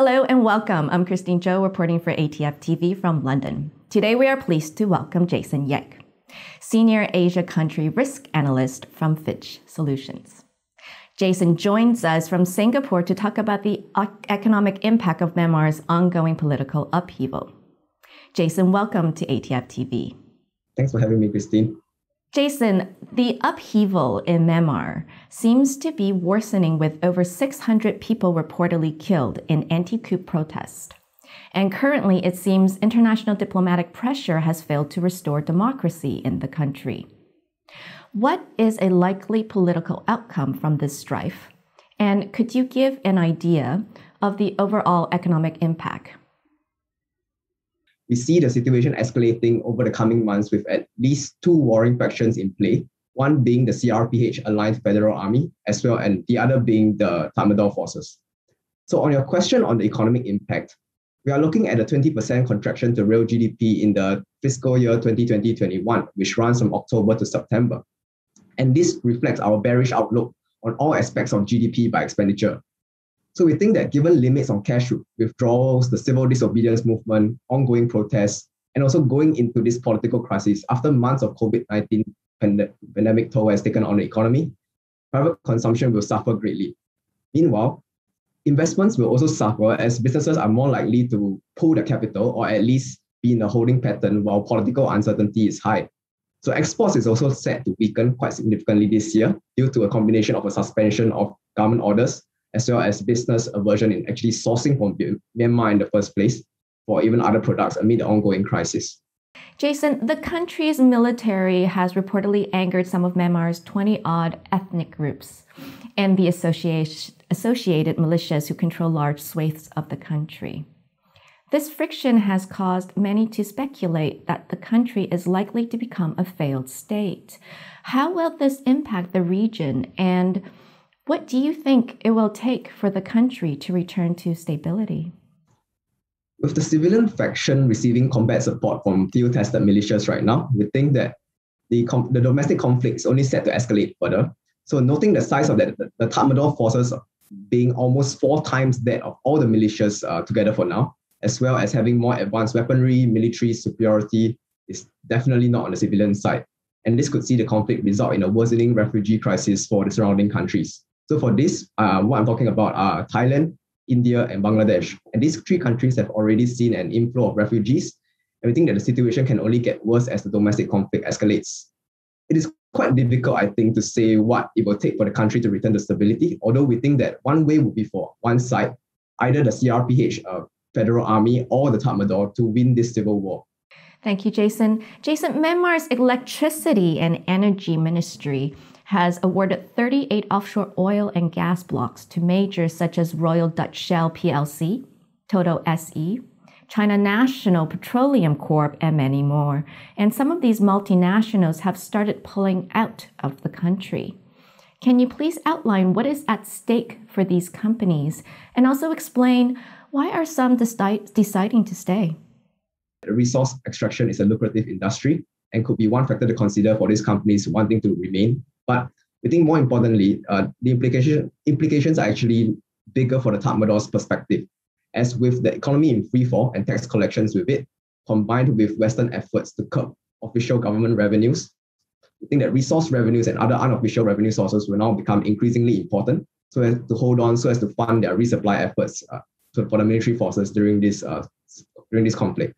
Hello and welcome. I'm Christine Zhou reporting for ATF TV from London. Today we are pleased to welcome Jason Yek, Senior Asia Country Risk Analyst from Fitch Solutions. Jason joins us from Singapore to talk about the economic impact of Myanmar's ongoing political upheaval. Jason, welcome to ATF TV. Thanks for having me, Christine. Jason, the upheaval in Myanmar seems to be worsening with over 600 people reportedly killed in anti-coup protests. And currently, it seems international diplomatic pressure has failed to restore democracy in the country. What is a likely political outcome from this strife? And could you give an idea of the overall economic impact? We see the situation escalating over the coming months with at least two warring factions in play, one being the CRPH-aligned Federal Army, as well as the other being the Tatmadaw forces. So on your question on the economic impact, we are looking at a 20% contraction to real GDP in the fiscal year 2020-21, which runs from October to September. And this reflects our bearish outlook on all aspects of GDP by expenditure. So we think that given limits on cash withdrawals, the civil disobedience movement, ongoing protests, and also going into this political crisis after months of COVID-19 pandemic toll has taken on the economy, private consumption will suffer greatly. Meanwhile, investments will also suffer as businesses are more likely to pull their capital or at least be in a holding pattern while political uncertainty is high. So exports is also set to weaken quite significantly this year due to a combination of a suspension of government orders as well as business aversion in actually sourcing from Myanmar in the first place for even other products amid the ongoing crisis. Jason, the country's military has reportedly angered some of Myanmar's 20-odd ethnic groups and the associated militias who control large swathes of the country. This friction has caused many to speculate that the country is likely to become a failed state. How will this impact the region, and what do you think it will take for the country to return to stability? With the civilian faction receiving combat support from field-tested militias right now, we think that the domestic conflict is only set to escalate further. So noting the size of the Tatmadaw forces being almost 4 times that of all the militias together for now, as well as having more advanced weaponry, military superiority, is definitely not on the civilian side. And this could see the conflict result in a worsening refugee crisis for the surrounding countries. So for this, what I'm talking about are Thailand, India, and Bangladesh. And these 3 countries have already seen an inflow of refugees. And we think that the situation can only get worse as the domestic conflict escalates. It is quite difficult, I think, to say what it will take for the country to return to stability, although we think that one way would be for one side, either the CRPH Federal Army or the Tatmadaw, to win this civil war. Thank you, Jason. Jason, Myanmar's Electricity and Energy Ministry has awarded 38 offshore oil and gas blocks to majors such as Royal Dutch Shell plc, Total SE, China National Petroleum Corp, and many more. And some of these multinationals have started pulling out of the country. Can you please outline what is at stake for these companies and also explain why are some deciding to stay? Resource extraction is a lucrative industry and could be one factor to consider for these companies wanting to remain. But we think more importantly, the implications are actually bigger for the Tatmadaw's perspective, as with the economy in freefall and tax collections with it, combined with Western efforts to curb official government revenues, we think that resource revenues and other unofficial revenue sources will now become increasingly important so as to hold on, so as to fund their resupply efforts for the military forces during this conflict.